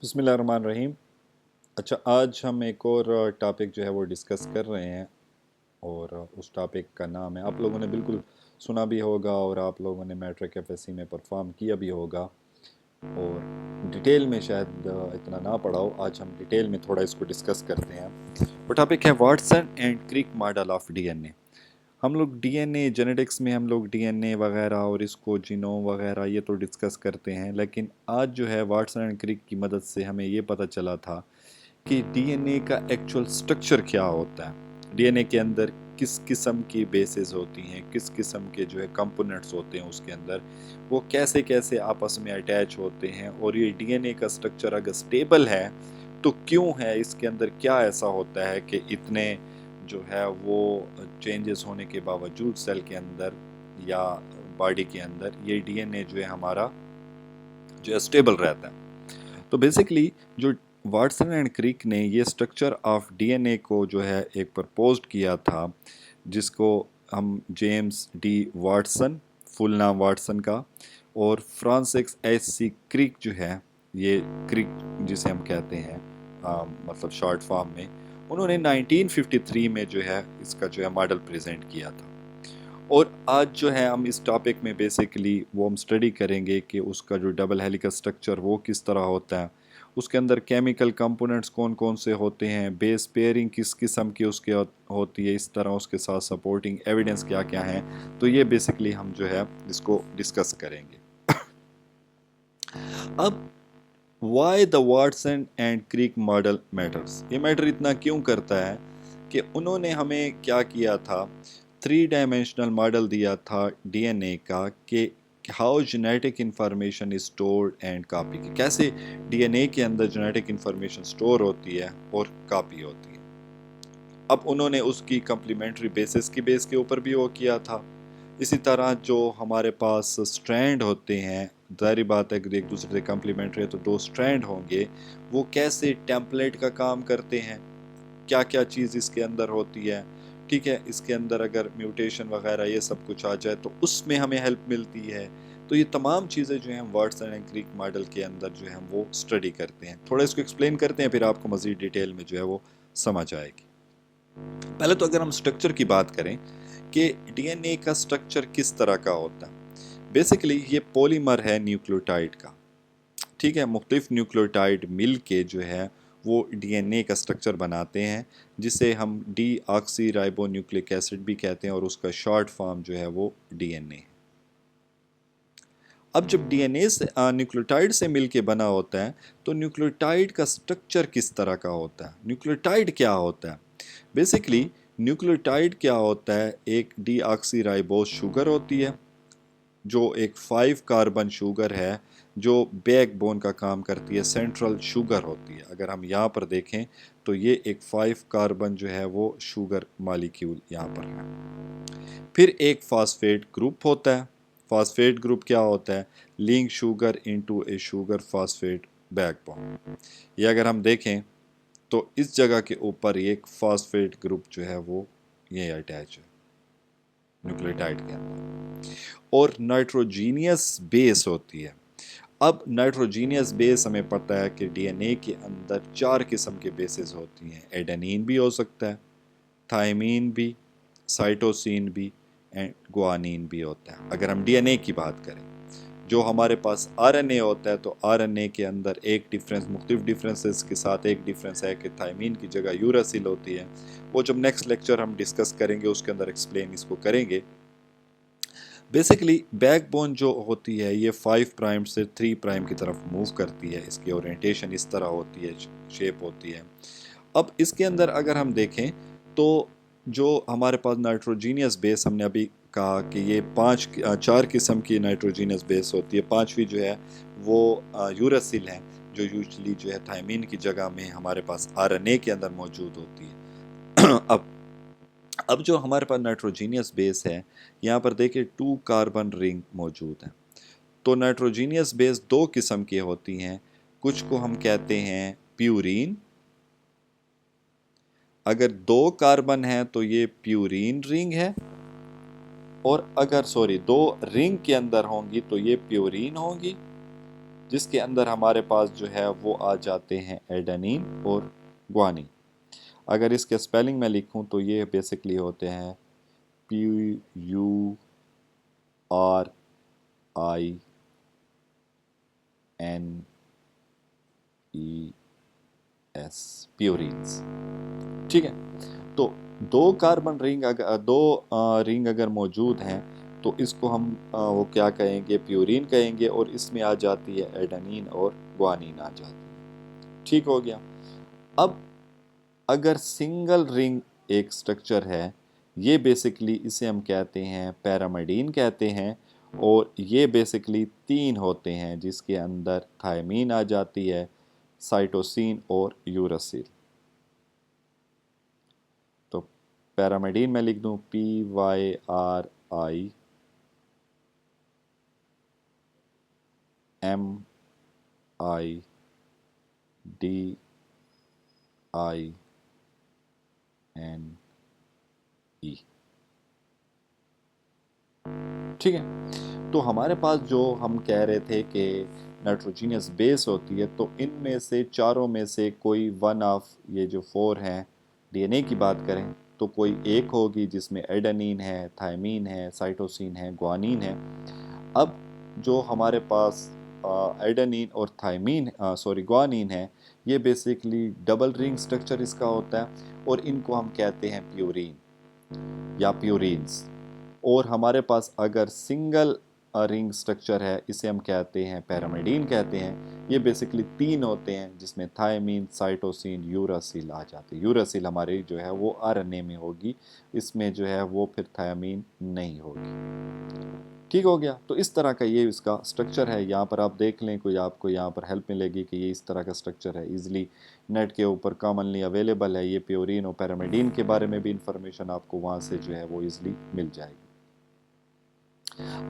بسم اللہ الرحمن الرحیم۔ اچھا، آج ہم ایک اور ٹاپک جو ہے وہ ڈسکس کر رہے ہیں، اور اس ٹاپک کا نام ہے، آپ لوگوں نے بالکل سنا بھی ہوگا اور آپ لوگوں نے میٹرک ایف ایس سی میں پرفارم کیا بھی ہوگا، اور ڈیٹیل میں شاید اتنا نہ پڑھا ہو۔ آج ہم ڈیٹیل میں تھوڑا اس کو ڈسکس کرتے ہیں۔ وہ ٹاپک ہے Watson and Crick model of D N A. ہم لوگ ڈی این اے جینیٹکس میں ہم لوگ ڈی این اے وغیرہ اور اس کو جینوم وغیرہ یہ تو ڈسکس کرتے ہیں، لیکن آج جو ہے واٹسن اینڈ کرک کی مدد سے ہمیں یہ پتہ چلا تھا کہ ڈی این اے کا ایکچول سٹرکچر کیا ہوتا ہے، ڈی این اے کے اندر کس قسم کی بیسز ہوتی ہیں، کس قسم کے جو ہے کمپوننٹس ہوتے ہیں، اس کے اندر وہ کیسے کیسے آپس میں اٹیچ ہوتے ہیں، اور یہ ڈی این اے کا سٹرکچر اگر سٹیبل ہے تو کیوں ہے، اس کے اندر کیا ایسا ہوتا ہے کہ اتنے جو ہے وہ چینجز ہونے کے باوجود سیل کے اندر یا باڈی کے اندر یہ ڈی این اے جو ہے ہمارا جو ہے سٹیبل رہتا ہے۔ تو بیسیکلی جو واٹسن اینڈ کرک نے یہ سٹرکچر آف ڈی این اے کو جو ہے ایک پرپوزڈ کیا تھا، جس کو ہم جیمز ڈی واٹسن، فل نام واٹسن کا، اور فرانسس ایس سی کرک جو ہے، یہ کرک جسے ہم کہتے ہیں مطلب شارٹ فارم میں، انہوں نے 1953 میں جو ہے اس کا جو ہے ماڈل پریزنٹ کیا تھا۔ اور آج جو ہے ہم اس ٹاپک میں بیسیکلی وہ ہم سٹڈی کریں گے کہ اس کا جو ڈبل ہیلیکل سٹرکچر وہ کس طرح ہوتا ہے، اس کے اندر کیمیکل کمپوننٹس کون کون سے ہوتے ہیں، بیس پیئرنگ کس قسم کی اس کے ہوتی ہے، اس طرح اس کے ساتھ سپورٹنگ ایویڈنس کیا کیا ہیں، تو یہ بیسیکلی ہم جو ہے اس کو ڈسکس کریں گے۔ اب why the Watson and Crick model matters, یہ میٹر اتنا کیوں کرتا ہے کہ انہوں نے ہمیں کیا کیا تھا، 3 ڈائمینشنل ماڈل دیا تھا ڈی این اے کا، کہ how genetic information is stored and copy, کیسے ڈی این اے کے اندر جینیٹک انفارمیشن اسٹور ہوتی ہے اور کاپی ہوتی ہے۔ اب انہوں نے اس کی کمپلیمنٹری بیسس کی بیس کے اوپر بھی وہ کیا تھا۔ اسی طرح جو ہمارے پاس سٹرینڈ ہوتے ہیں، ظاہری بات ہے کہ ایک دوسرے سے کمپلیمنٹری ہے تو 2 سٹرینڈ ہوں گے، وہ کیسے ٹیمپلیٹ کا کام کرتے ہیں، کیا کیا چیز اس کے اندر ہوتی ہے، ٹھیک ہے، اس کے اندر اگر میوٹیشن وغیرہ یہ سب کچھ آ جائے تو اس میں ہمیں ہیلپ ملتی ہے۔ تو یہ تمام چیزیں جو ہیں واٹسن اینڈ کرک ماڈل کے اندر جو ہیں وہ سٹڈی کرتے ہیں۔ تھوڑا اس کو ایکسپلین کرتے ہیں، پھر آپ کو مزید ڈیٹیل میں جو ہے وہ سمجھ آئے گی۔ پہلے تو اگر ہم سٹرکچر کی بات کریں کہ ڈی این اے کا سٹرکچر کس طرح کا ہوتا ہے، بیسیکلی یہ پولیمر ہے نیوکلیوٹائڈ کا، ٹھیک ہے، مختلف نیوکلیوٹائڈ مل کے جو ہے وہ ڈی این اے کا سٹرکچر بناتے ہیں، جسے ہم ڈی آکسی رائبو نیوکلک ایسڈ بھی کہتے ہیں، اور اس کا شارٹ فارم جو ہے وہ ڈی این اے۔ اب جب ڈی این اے سے نیوکلیوٹائڈ سے مل کے بنا ہوتا ہے تو نیوکلیوٹائڈ کا سٹرکچر کس طرح کا ہوتا ہے، نیوکلیوٹائڈ کیا ہوتا ہے؟ بیسیکلی نیوکلیوٹائڈ کیا ہوتا ہے، ایک ڈی آکسی رائبوز شوگر ہوتی ہے جو ایک 5 کاربن شوگر ہے، جو بیک بون کا کام کرتی ہے، سینٹرل شوگر ہوتی ہے۔ اگر ہم یہاں پر دیکھیں تو یہ ایک 5 کاربن جو ہے وہ شوگر مالیکیول یہاں پر ہے۔ پھر ایک فاسفیٹ گروپ ہوتا ہے، فاسفیٹ گروپ کیا ہوتا ہے، لنک شوگر انٹو اے شوگر فاسفیٹ بیک بون۔ یہ اگر ہم دیکھیں تو اس جگہ کے اوپر ایک فاسفیٹ گروپ جو ہے وہ یہ اٹیچ ہے نیوکلیوٹائڈ کے اندر، اور نائٹروجینیس بیس ہوتی ہے۔ اب نائٹروجینیس بیس ہمیں پتہ ہے کہ ڈی این اے کے اندر 4 قسم کے بیسز ہوتی ہیں، ایڈینین بھی ہو سکتا ہے، تھائمین بھی، سائٹوسین بھی، اینڈ گوانین بھی ہوتا ہے۔ اگر ہم ڈی این اے کی بات کریں، جو ہمارے پاس آر این اے ہوتا ہے تو آر این اے کے اندر ایک ڈیفرنس، مختلف ڈیفرنسز کے ساتھ ایک ڈیفرنس ہے کہ تھائمین کی جگہ یوراسل ہوتی ہے، وہ جب نیکسٹ لیکچر ہم ڈسکس کریں گے اس کے اندر ایکسپلین اس کو کریں گے۔ بیسیکلی بیک بون جو ہوتی ہے یہ 5 پرائم سے 3 پرائم کی طرف موو کرتی ہے، اس کی اورینٹیشن اس طرح ہوتی ہے، شیپ ہوتی ہے۔ اب اس کے اندر اگر ہم دیکھیں تو جو ہمارے پاس نائٹروجینیس بیس، ہم نے ابھی کہا کہ یہ 4 قسم کی نائٹروجینس بیس ہوتی ہے، 5ویں جو ہے وہ یوراسل ہے، جو یوزلی جو ہے تھائمین کی جگہ میں ہمارے پاس آر این اے کے اندر موجود ہوتی ہے۔ اب جو ہمارے پاس نائٹروجینیس بیس ہے، یہاں پر دیکھیں 2 کاربن رنگ موجود ہیں۔ تو نائٹروجینیس بیس 2 قسم کی ہوتی ہیں، کچھ کو ہم کہتے ہیں پیورین، اگر 2 کاربن ہیں تو یہ پیورین رنگ ہے، اور اگر 2 رنگ کے اندر ہوں گی تو یہ پیورین ہوں گی، جس کے اندر ہمارے پاس جو ہے وہ آ جاتے ہیں ایڈنین اور گوانین. اگر اس کے سپیلنگ میں لکھوں تو یہ بیسکلی ہوتے ہیں PURINES, پیورینز. ٹھیک ہے. تو دو کاربن رنگ اگر موجود ہیں تو اس کو ہم وہ کیا کہیں گے، پیورین کہیں گے، اور اس میں آ جاتی ہے ایڈنین اور گوانین آ جاتی ہے. ٹھیک ہو گیا. اب اگر سنگل رنگ ایک سٹرکچر ہے، یہ بیسکلی اسے ہم کہتے ہیں پیرامیڈین کہتے ہیں، اور یہ بیسکلی 3 ہوتے ہیں جس کے اندر تھائمین آ جاتی ہے، سائٹوسین اور یوراسل. تو پیرامیڈین میں لکھ دوں PYRIMIDINE. ٹھیک ہے. تو ہمارے پاس جو ہم کہہ رہے تھے کہ نائٹروجینس بیس ہوتی ہے، تو ان میں سے چاروں میں سے کوئی ون آف یہ جو 4 ہیں، ڈی این اے کی بات کریں تو کوئی ایک ہوگی جس میں ایڈنین ہے، تھائمین ہے، سائٹوسین ہے، گوانین ہے. اب جو ہمارے پاس ایڈنین اور گوانین ہے، یہ بیسکلی ڈبل رنگ سٹرکچر اس کا ہوتا ہے، اور ان کو ہم کہتے ہیں پیورین یا پیورینز. اور ہمارے پاس اگر سنگل رنگ سٹرکچر ہے، اسے ہم کہتے ہیں پیرامیڈین کہتے ہیں. یہ بیسکلی 3 ہوتے ہیں جس میں تھائمین، سائٹوسین، یوراسل آ جاتے ہیں. یوراسل ہماری جو ہے وہ آر این اے میں ہوگی، اس میں جو ہے وہ پھر تھائمین نہیں ہوگی. ٹھیک ہو گیا. تو اس طرح کا یہ اس کا سٹرکچر ہے. یہاں پر آپ دیکھ لیں، کوئی آپ کو یہاں پر ہیلپ ملے گی کہ یہ اس طرح کا سٹرکچر ہے. ایزلی نیٹ کے اوپر کامنلی اویلیبل ہے. یہ پیورین اور پیرامیڈین کے بارے میں بھی انفارمیشن آپ کو وہاں سے جو ہے وہ ایزلی مل جائے گی.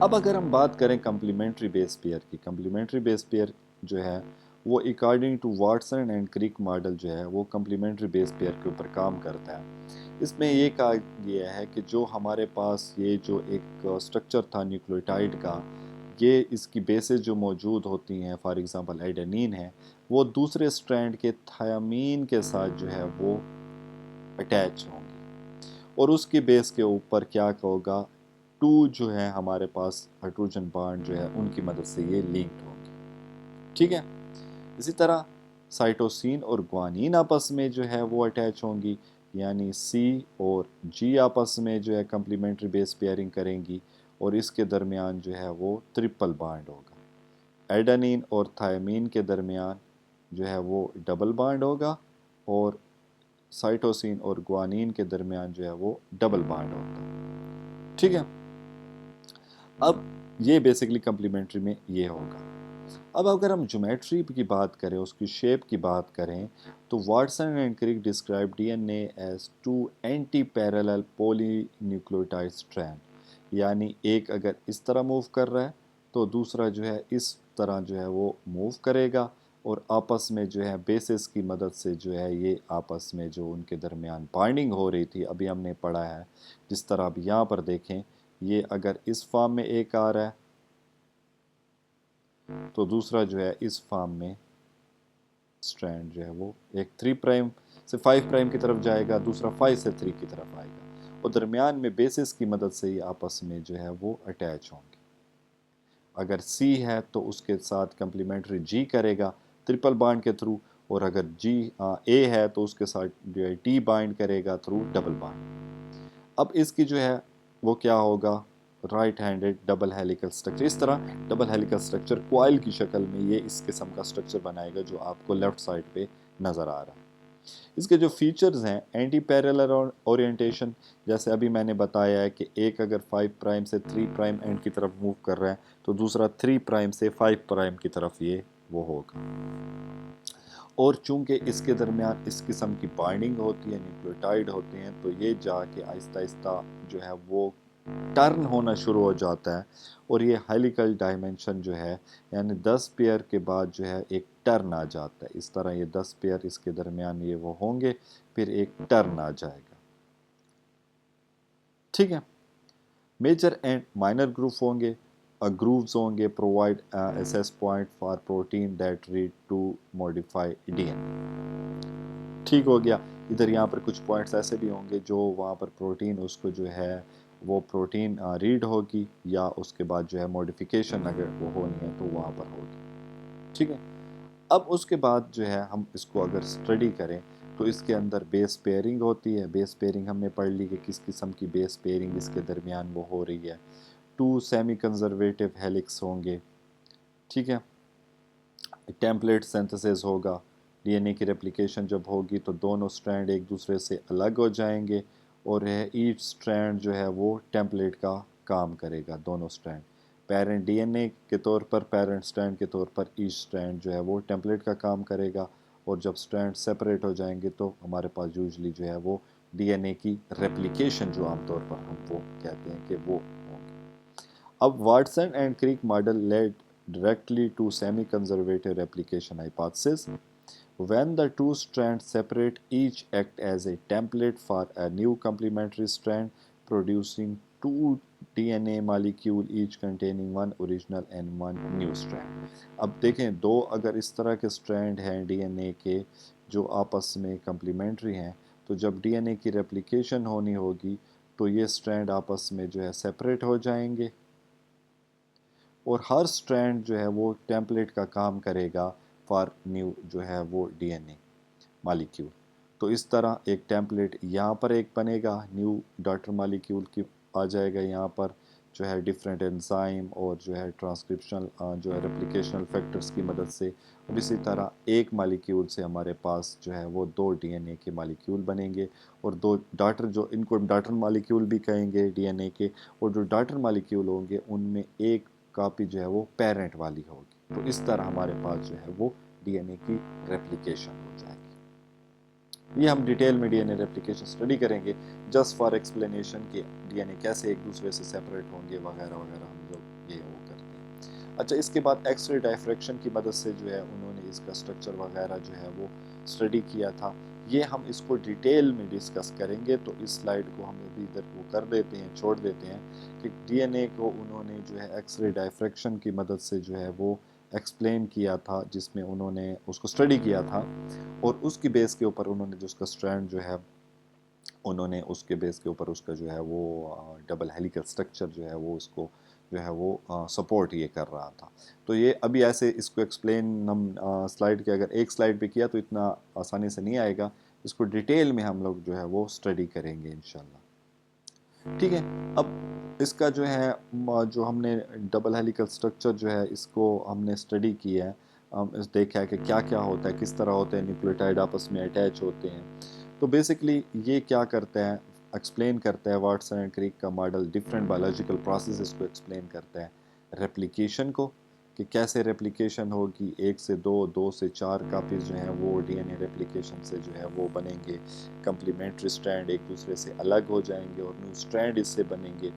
اب اگر ہم بات کریں کمپلیمنٹری بیس پیئر کی، کمپلیمنٹری بیس پیئر جو ہے وہ according to Watson and Crick model جو ہے وہ کمپلیمنٹری بیس پیئر کے اوپر کام کرتا ہے. اس میں یہ کہا گیا ہے کہ جو ہمارے پاس یہ جو ایک سٹرکچر تھا نیوکلیوٹائڈ کا، یہ اس کی بیسز جو موجود ہوتی ہیں، فار ایگزامپل ایڈنین ہے، وہ دوسرے سٹرینڈ کے تھیامین کے ساتھ جو ہے وہ اٹیچ ہوں گی، اور اس کی بیس کے اوپر کیا ہوگا، 2 جو ہے ہمارے پاس ہائیڈروجن بانڈ جو ہے ان کی مدد سے یہ لنکڈ ہوں گی. ٹھیک ہے. اسی طرح سائٹوسین اور گوانین آپس میں جو ہے وہ اٹیچ ہوں گی، یعنی سی اور جی آپس میں جو ہے کمپلیمنٹری بیس پیئرنگ کریں گی، اور اس کے درمیان جو ہے وہ ٹرپل بانڈ ہوگا. ایڈنین اور تھائمین کے درمیان جو ہے وہ ڈبل بانڈ ہوگا، اور سائٹوسین اور گوانین کے درمیان جو ہے وہ ڈبل بانڈ ہوگا. ٹھیک ہے. اب یہ بیسکلی کمپلیمنٹری میں یہ ہوگا. اب اگر ہم جیومیٹری کی بات کریں، اس کی شیپ کی بات کریں، تو Watson and Crick describe D N A as 2 antiparallel polynucleotide strand. یعنی ایک اگر اس طرح موو کر رہا ہے تو دوسرا جو ہے اس طرح جو ہے وہ موو کرے گا، اور آپس میں جو ہے بیسس کی مدد سے جو ہے یہ آپس میں جو ان کے درمیان بائنڈنگ ہو رہی تھی، ابھی ہم نے پڑھا ہے. جس طرح اب یہاں پر دیکھیں، یہ اگر اس فارم میں ایک آ رہا ہے تو دوسرا جو ہے اس فارم میں سٹرینڈ جو ہے وہ ایک 3 پرائم سے 5 پرائم کی طرف جائے گا، دوسرا 5 سے 3 کی طرف آئے گا، اور درمیان میں بیسس کی مدد سے یہ آپس میں جو ہے وہ اٹیچ ہوں گے. اگر سی ہے تو اس کے ساتھ کمپلیمنٹری جی کرے گا ٹرپل بانڈ کے تھرو، اور اگر جی اے ہے تو اس کے ساتھ جو ہے ٹی بائنڈ کرے گا تھرو ڈبل بانڈ. اب اس کی جو ہے وہ کیا ہوگا، right handed double helical structure. اس طرح ڈبل ہیلیکل سٹرکچر کوائل کی شکل میں یہ اس قسم کا سٹرکچر بنائے گا جو آپ کو لیفٹ سائڈ پہ نظر آ رہا ہے. اس کے جو فیچرز ہیں، اینٹی پیرالل اورینٹیشن، جیسے ابھی میں نے بتایا ہے کہ ایک اگر 5 پرائم سے 3 پرائم اینڈ کی طرف موو کر رہا ہے تو دوسرا 3 پرائم سے 5 پرائم کی طرف یہ وہ ہوگا. اور چونکہ اس کے درمیان اس قسم کی بائنڈنگ ہوتی ہے، نیوکلیوٹائڈ ہوتے ہیں، تو یہ جا کے آہستہ آہستہ جو ہے وہ ٹرن ہونا شروع ہو جاتا ہے، اور یہ ہیلیکل ڈائمنشن جو ہے، یعنی 10 پیئر کے بعد جو ہے ایک ٹرن آ جاتا ہے. اس طرح یہ 10 پیئر اس کے درمیان یہ وہ ہوں گے، پھر ایک ٹرن آ جائے گا. ٹھیک ہے. میجر اینڈ مائنر گروپ ہوں گے. grooves ہوں گے provide access point for protein that read to modify DNA. ٹھیک ہو گیا. ادھر یہاں پر کچھ پوائنٹس ایسے بھی ہوں گے جو وہاں پر پروٹین اس کو جو ہے وہ پروٹین ریڈ ہوگی یا اس کے بعد جو ہے موڈیفیکیشن اگر وہ ہونی ہے تو وہاں پر ہوگی. ٹھیک ہے. اب اس کے بعد جو ہے ہم اس کو اگر اسٹڈی کریں تو اس کے اندر بیس پیئرنگ ہوتی ہے. بیس پیئرنگ ہم نے پڑھ لی کہ کس قسم کی بیس پیئرنگ اس کے درمیان وہ ہو رہی ہے. 2 سیمی کنزرویٹو ہیلکس ہوں گے. ٹھیک ہے. ٹیمپلیٹ سینتھسز ہوگا. ڈی این اے کی ریپلیکیشن جب ہوگی تو دونوں سٹرینڈ ایک دوسرے سے الگ ہو جائیں گے اور ایچ سٹرینڈ جو ہے وہ ٹیمپلیٹ کا کام کرے گا. دونوں سٹرینڈ پیرنٹ ڈی این اے کے طور پر پیرنٹ سٹرینڈ کے طور پر ایچ سٹرینڈ جو ہے وہ ٹیمپلیٹ کا کام کرے گا. اور جب سٹرینڈ سپریٹ ہو جائیں گے تو ہمارے پاس یوزلی جو ہے وہ ڈی این اے کی ریپلیکیشن جو عام طور پر ہم وہ کہتے ہیں کہ وہ ہوں گے. اب Watson and Crick model lead directly to semi-conservative replication hypothesis. When the two strands separate, each act as a template for a new complementary strand, producing two DNA molecule each containing one original and one new strand. اب دیکھیں دو اگر اس طرح کے strand ہیں D N اے کے جو آپس میں کمپلیمنٹری ہیں تو جب ڈی این اے کی ریپلیکیشن ہونی ہوگی تو یہ سٹرینڈ آپس میں جو ہے سیپریٹ ہو جائیں گے اور ہر سٹرینڈ جو ہے وہ ٹیمپلیٹ کا کام کرے گا فار نیو جو ہے وہ ڈی این اے مالیکیول. تو اس طرح ایک ٹیمپلیٹ یہاں پر ایک بنے گا نیو ڈاٹر مالیکیول کی آ جائے گا یہاں پر جو ہے ڈیفرنٹ انزائم اور جو ہے ٹرانسکرپشنل جو ہے ریپلیکیشنل فیکٹرز کی مدد سے. اور اسی طرح ایک مالیکیول سے ہمارے پاس جو ہے وہ 2 ڈی این اے کے مالیکیول بنیں گے اور 2 ڈاٹر جو ان کو ڈاٹر مالیکیول بھی کہیں گے ڈی این اے کے. اور جو ڈاٹر مالیکیول ہوں گے ان میں ایک کاپی جو ہے وہ پیرنٹ والی ہوگی. تو اس طرح ہمارے پاس جو ہے وہ ڈی این اے کی ریپلیکیشن ہو جائے گی. یہ ہم ڈیٹیل میں D N A replication study کریں گے جسٹ فار ایکسپلینیشن کہ ڈی این اے کیسے ایک دوسرے سے سیپریٹ ہوں گے وغیرہ وغیرہ ہم لوگ یہ وہ کرتے ہیں. اچھا اس کے بعد ایکس رے ڈائفریکشن کی مدد سے جو ہے انہوں نے اس کا اسٹرکچر وغیرہ جو ہے وہ اسٹڈی کیا تھا. یہ ہم اس کو ڈیٹیل میں ڈسکس کریں گے تو اس سلائیڈ کو ہم ابھی ادھر وہ کر دیتے ہیں چھوڑ دیتے ہیں کہ ڈی این اے کو انہوں نے جو ہے ایکس رے ڈائفریکشن کی مدد سے جو ہے وہ ایکسپلین کیا تھا جس میں انہوں نے اس کو اسٹڈی کیا تھا اور اس کی بیس کے اوپر انہوں نے جو اس کا سٹرینڈ جو ہے انہوں نے اس کے بیس کے اوپر اس کا جو ہے وہ ڈبل ہیلیکل سٹرکچر جو ہے وہ اس کو جو ہے وہ سپورٹ یہ کر رہا تھا. تو یہ ابھی ایسے اس کو ایکسپلین ہم سلائیڈ کے اگر ایک سلائیڈ پہ کیا تو اتنا آسانی سے نہیں آئے گا. اس کو ڈیٹیل میں ہم لوگ جو ہے وہ اسٹڈی کریں گے انشاءاللہ. ٹھیک ہے. اب اس کا جو ہے جو ہم نے ڈبل ہیلیکل سٹرکچر جو ہے اس کو ہم نے اسٹڈی کیا ہے. دیکھا ہے کہ کیا کیا ہوتا ہے کس طرح ہوتے ہیں نیوکلیوٹائڈ آپس میں اٹیچ ہوتے ہیں. تو بیسکلی یہ کیا کرتا ہے ایکسپلین کرتا ہے واٹسن اینڈ کریک کا ماڈل ڈفرینٹ بایولوجیکل پروسیسز کو ایکسپلین کرتا ہے. ریپلیکیشن کو کہ کیسے ریپلیکیشن ہوگی 1 سے 2 2 سے 4 کاپیز جو ہیں وہ ڈی این اے ریپلیکیشن سے جو ہے وہ بنیں گے. کمپلیمنٹری سٹرینڈ ایک دوسرے سے الگ ہو جائیں گے اور نیو سٹرینڈ اس سے بنیں گے.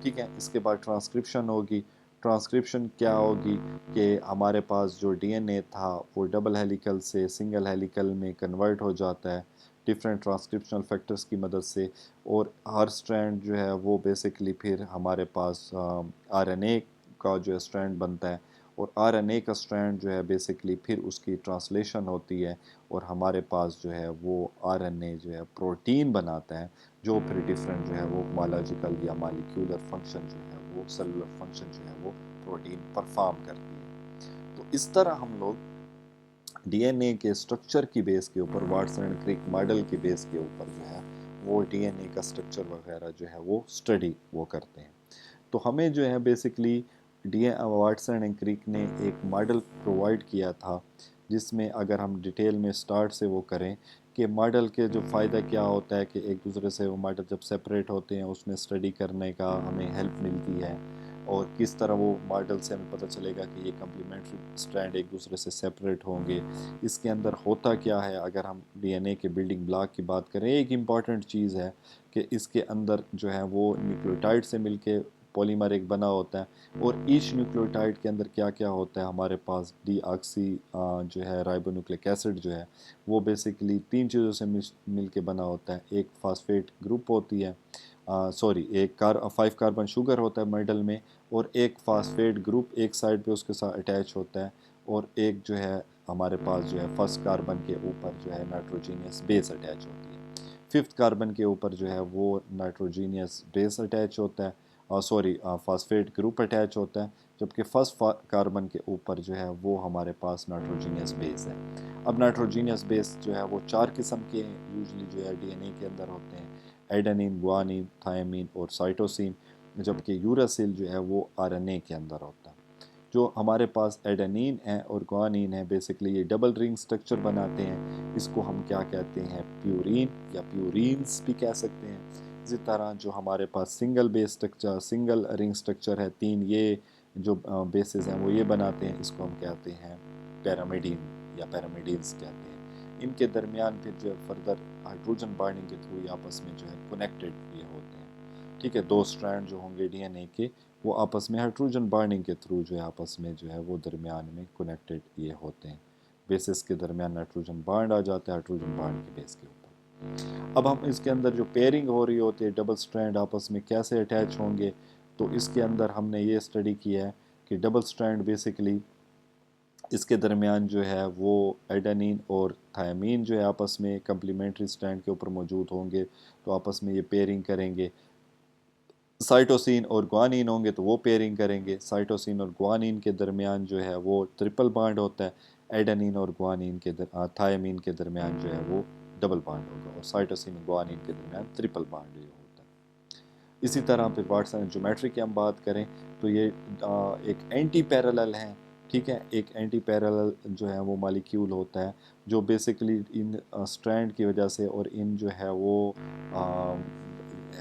ٹھیک ہے. اس کے بعد ٹرانسکرپشن ہوگی. ٹرانسکرپشن کیا ہوگی کہ ہمارے پاس جو ڈی این اے تھا وہ ڈبل ہیلیکل سے سنگل ہیلیکل میں کنورٹ ہو جاتا ہے ڈفرینٹ ٹرانسکرپشنل فیکٹرز کی مدد سے. اور ہر سٹرینڈ جو ہے وہ بیسکلی پھر ہمارے پاس آر این اے کا جو ہے سٹرینڈ بنتا ہے اور آر این اے کا سٹرینڈ جو ہے بیسکلی پھر اس کی ٹرانسلیشن ہوتی ہے اور ہمارے پاس جو ہے وہ آر این اے جو ہے پروٹین بناتا ہے جو پھر ڈفرینٹ جو ہے وہ بایولوجیکل یا مالیکیولر فنکشن جو ہے وہ سیلولر فنکشن جو ہے وہ پروٹین پرفارم کرتی ہے. تو اس طرح ہم لوگ ڈی این اے کے سٹرکچر کی بیس کے اوپر واٹسن اینڈ کریک ماڈل کی بیس کے اوپر جو ہے وہ ڈی این اے کا سٹرکچر وغیرہ جو ہے وہ اسٹڈی وہ کرتے ہیں. تو ہمیں جو ہے بیسکلی واٹسن اینڈ کریک نے ایک ماڈل پرووائڈ کیا تھا جس میں اگر ہم ڈیٹیل میں سٹارٹ سے وہ کریں کہ ماڈل کے جو فائدہ کیا ہوتا ہے کہ ایک دوسرے سے وہ ماڈل جب سپریٹ ہوتے ہیں اس میں اسٹڈی کرنے کا ہمیں ہیلپ ملتی ہے اور کس طرح وہ ماڈل سے ہمیں پتہ چلے گا کہ یہ کمپلیمنٹری سٹرینڈ ایک دوسرے سے سپریٹ ہوں گے. اس کے اندر ہوتا کیا ہے اگر ہم ڈی این اے کے بلڈنگ بلاک کی بات کریں ایک امپورٹنٹ چیز ہے کہ اس کے اندر جو ہے وہ نیوکلیوٹائڈ سے مل کے پولیمر ایک بنا ہوتا ہے اور ایچ نیوکلیوٹائڈ کے اندر کیا کیا ہوتا ہے ہمارے پاس ڈی آکسی جو ہے رائبو نیوکلک ایسڈ جو ہے وہ بیسکلی 3 چیزوں سے مل کے بنا ہوتا ہے. ایک فاسفیٹ گروپ ہوتی ہے ایک 5 کاربن شوگر ہوتا ہے مڈل میں، اور ایک فاسفیٹ گروپ ایک سائڈ پہ اس کے ساتھ اٹیچ ہوتا ہے، اور ایک جو ہے ہمارے پاس جو ہے فرسٹ کاربن کے اوپر جو ہے نائٹروجینس بیس اٹیچ ہوتی ہے، ففتھ کاربن کے اوپر جو ہے وہ نائٹروجینس بیس اٹیچ ہوتا ہے، فاسفیٹ گروپ اٹیچ ہوتا ہے، جبکہ فرسٹ کاربن کے اوپر جو ہے وہ ہمارے پاس نائٹروجینس بیس ہے۔ اب نائٹروجینس بیس جو ہے وہ 4 قسم کے یوزلی جو ہے ڈی این اے کے اندر ہوتے ہیں: ایڈنین، گوانین، تھائمین اور سائٹوسین، جبکہ یوراسل جو ہے وہ آر این اے کے اندر ہوتا ہے۔ جو ہمارے پاس ایڈنین ہے اور گوانین ہے، بیسکلی یہ ڈبل رنگ سٹرکچر بناتے ہیں، اس کو ہم کیا کہتے ہیں؟ پیورین یا پیورینز بھی کہہ سکتے ہیں۔ اسی طرح جو ہمارے پاس سنگل بیس سٹرکچر، سنگل رنگ سٹرکچر ہے، 3 یہ جو بیسز ہیں وہ یہ بناتے ہیں، اس کو ہم کہتے ہیں پیرامیڈین یا پیرامیڈینز کہتے ہیں۔ ان کے درمیان پھر جو فردر ہائیڈروجن بائنڈنگ کے تھرو یہ آپس میں جو ہے کنیکٹڈ یہ ہوتے ہیں، ٹھیک ہے۔ 2 سٹرینڈ جو ہوں گے ڈی این اے کے، وہ آپس میں ہائیڈروجن بائنڈنگ کے تھرو جو ہے آپس میں جو ہے وہ درمیان میں کنیکٹڈ یہ ہوتے ہیں، بیسز کے درمیان نائٹروجن بانڈ آ جاتا ہے ہائیڈروجن بانڈ کے بیس کے اوپر۔ اب ہم اس کے اندر جو پیئرنگ ہو رہی ہوتی ہے ڈبل سٹرینڈ آپس میں کیسے اٹیچ ہوں گے، تو اس کے اندر ہم نے یہ اسٹڈی کیا ہے کہ ڈبل سٹرینڈ بیسکلی اس کے درمیان جو ہے وہ ایڈنین اور تھائمین جو ہے آپس میں کمپلیمنٹری سٹرینڈ کے اوپر موجود ہوں گے، تو آپس میں یہ پیئرنگ کریں گے۔ سائٹوسین اور گوانین ہوں گے تو وہ پیئرنگ کریں گے، سائٹوسین اور گوانین کے درمیان جو ہے وہ ٹرپل بانڈ ہوتا ہے، ایڈنین اور تھائمین کے درمیان جو ہے وہ ڈبل بانڈ ہوگا، اور سائٹوسین اور گوانین کے درمیان ٹرپل بانڈ جو ہوتا ہے۔ اسی طرح پھر واٹسن جیومیٹری کی ہم بات کریں تو یہ ایک اینٹی پیرالل ہے، ٹھیک ہے۔ ایک اینٹی پیرالل جو ہے وہ مالیکیول ہوتا ہے جو بیسکلی ان سٹرینڈ کی وجہ سے اور ان جو ہے وہ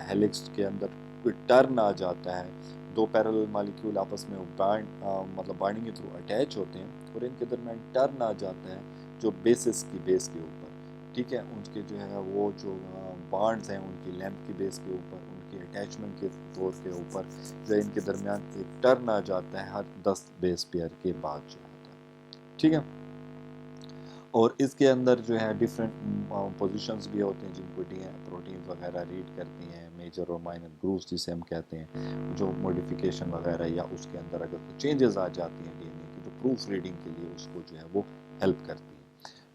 ہیلکس کے اندر کوئی ٹرن آ جاتا ہے، 2 پیرالل مالیکیول آپس میں بائنڈنگ کے تھرو اٹیچ ہوتے ہیں، اور ان کے درمیان ٹرن آ جاتا ہے جو بیس کے اوپر، ٹھیک ہے۔ ان کے جو ہے وہ جو بانڈز ہیں ان کی لیمتھ کی بیس کے اوپر، ان کی اٹیچمنٹ کے طور کے اوپر جو ان کے درمیان ایک ٹرن آ جاتا ہے ہر 10 بیس پیئر کے بعد جو ہوتا ہے، ٹھیک ہے۔ اور اس کے اندر جو ہے ڈیفرنٹ پوزیشنز بھی ہوتے ہیں جن کو پروٹینز وغیرہ ریڈ کرتی ہیں، میجر اور مائنر گروپس جسے ہم کہتے ہیں، جو موڈیفیکیشن وغیرہ یا اس کے اندر اگر کوئی چینجز آ جاتی ہیں ڈی این اے کی، تو پروف ریڈنگ کے لیے اس کو جو ہے وہ ہیلپ کرتی ہے۔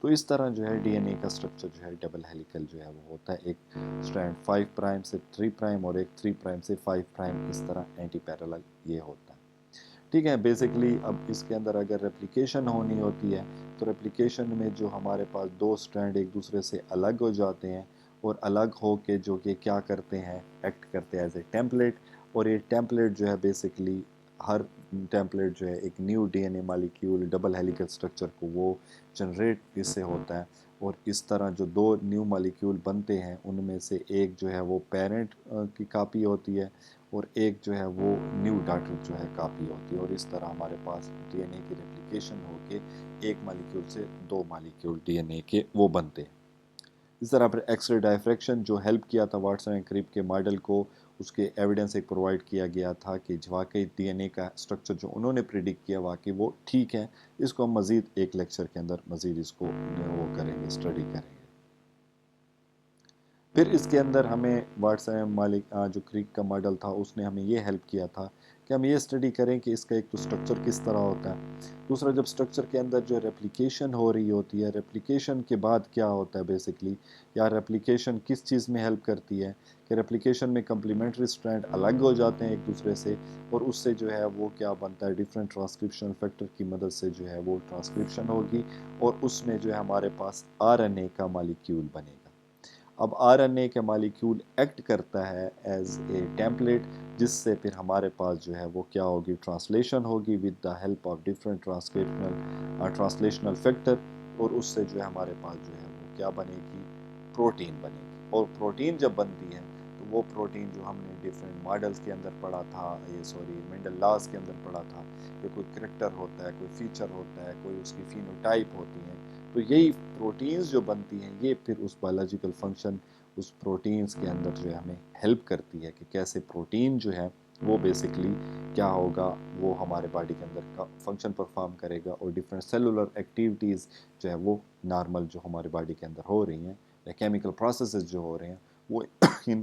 تو اس طرح جو ہے ڈی این اے کا سٹرکچر جو ہے ڈبل ہیلیکل جو ہے وہ ہوتا ہے، ایک سٹرینڈ 5 پرائم سے 3 پرائم اور ایک 3 پرائم سے 5 پرائم، اس طرح اینٹی پیرالل یہ ہوتا ہے، ٹھیک ہے۔ بیسکلی اب اس کے اندر اگر ریپلیکیشن ہونی ہوتی ہے تو ریپلیکیشن میں جو ہمارے پاس 2 سٹرینڈ ایک دوسرے سے الگ ہو جاتے ہیں، اور الگ ہو کے جو کہ کیا کرتے ہیں، ایکٹ کرتے ہیں ایز اے ٹیمپلیٹ، اور یہ ٹیمپلیٹ جو ہے بیسکلی ہر ٹیمپلیٹ جو ہے ایک نیو ڈی این اے مالیکیول ڈبل ہیلیکل سٹرکچر کو وہ جنریٹ اس سے ہوتا ہے، اور اس طرح جو 2 نیو مالیکیول بنتے ہیں ان میں سے ایک جو ہے وہ پیرنٹ کی کاپی ہوتی ہے، اور ایک جو ہے وہ نیو ڈاٹر جو ہے کاپی ہوتی ہے، اور اس طرح ہمارے پاس ڈی این اے کی ریپلیکیشن ہو کے ایک مالیکیول سے 2 مالیکیول ڈی این اے کے وہ بنتے ہیں۔ اس طرح پھر ایکس رے ڈائفریکشن جو ہیلپ کیا تھا واٹسن اینڈ کرپ کے ماڈل کو، اس کے ایویڈنس ایک پرووائڈ کیا گیا تھا کہ واقعی ڈی این اے کا سٹرکچر جو انہوں نے پریڈکٹ کیا واقعی وہ ٹھیک ہے۔ اس کو ہم مزید ایک لیکچر کے اندر مزید اس کو وہ کریں گے، اسٹڈی کریں گے۔ پھر اس کے اندر ہمیں واٹسن مالک جو کریک کا ماڈل تھا اس نے ہمیں یہ ہیلپ کیا تھا کہ ہم یہ اسٹڈی کریں کہ اس کا ایک تو سٹرکچر کس طرح ہوتا ہے، دوسرا جب سٹرکچر کے اندر جو ریپلیکیشن ہو رہی ہوتی ہے، ریپلیکیشن کے بعد کیا ہوتا ہے بیسکلی، یا ریپلیکیشن کس چیز میں ہیلپ کرتی ہے کہ ریپلیکیشن میں کمپلیمنٹری سٹرینڈ الگ ہو جاتے ہیں ایک دوسرے سے، اور اس سے جو ہے وہ کیا بنتا ہے، ڈیفرنٹ ٹرانسکرپشن فیکٹر کی مدد سے جو ہے وہ ٹرانسکرپشن ہوگی، اور اس میں جو ہے ہمارے پاس آر این اے کا مالیکیول بنے گا۔ اب آر این اے کے مالیکیول ایکٹ کرتا ہے ایز اے ٹیمپلیٹ، جس سے پھر ہمارے پاس جو ہے وہ کیا ہوگی، ٹرانسلیشن ہوگی with the help of different translational factor, اور اس سے جو ہے ہمارے پاس جو ہے وہ کیا بنے گی، پروٹین بنے گی۔ اور پروٹین جب بنتی ہے تو وہ پروٹین جو ہم نے ڈفرینٹ ماڈلز کے اندر پڑھا تھا، مینڈل لاز کے اندر پڑھا تھا کہ کوئی کریکٹر ہوتا ہے، کوئی فیچر ہوتا ہے، کوئی اس کی فینوٹائپ ہوتی ہے، تو یہی پروٹینز جو بنتی ہیں یہ پھر اس بایولوجیکل فنکشن اس پروٹینز کے اندر جو ہے ہمیں ہیلپ کرتی ہے کہ کیسے پروٹین جو ہے وہ بیسکلی کیا ہوگا، وہ ہمارے باڈی کے اندر فنکشن پرفارم کرے گا، اور ڈفرینٹ سیلولر ایکٹیویٹیز جو ہے وہ نارمل جو ہمارے باڈی کے اندر ہو رہی ہیں، یا کیمیکل پروسیسز جو ہو رہے ہیں وہ ان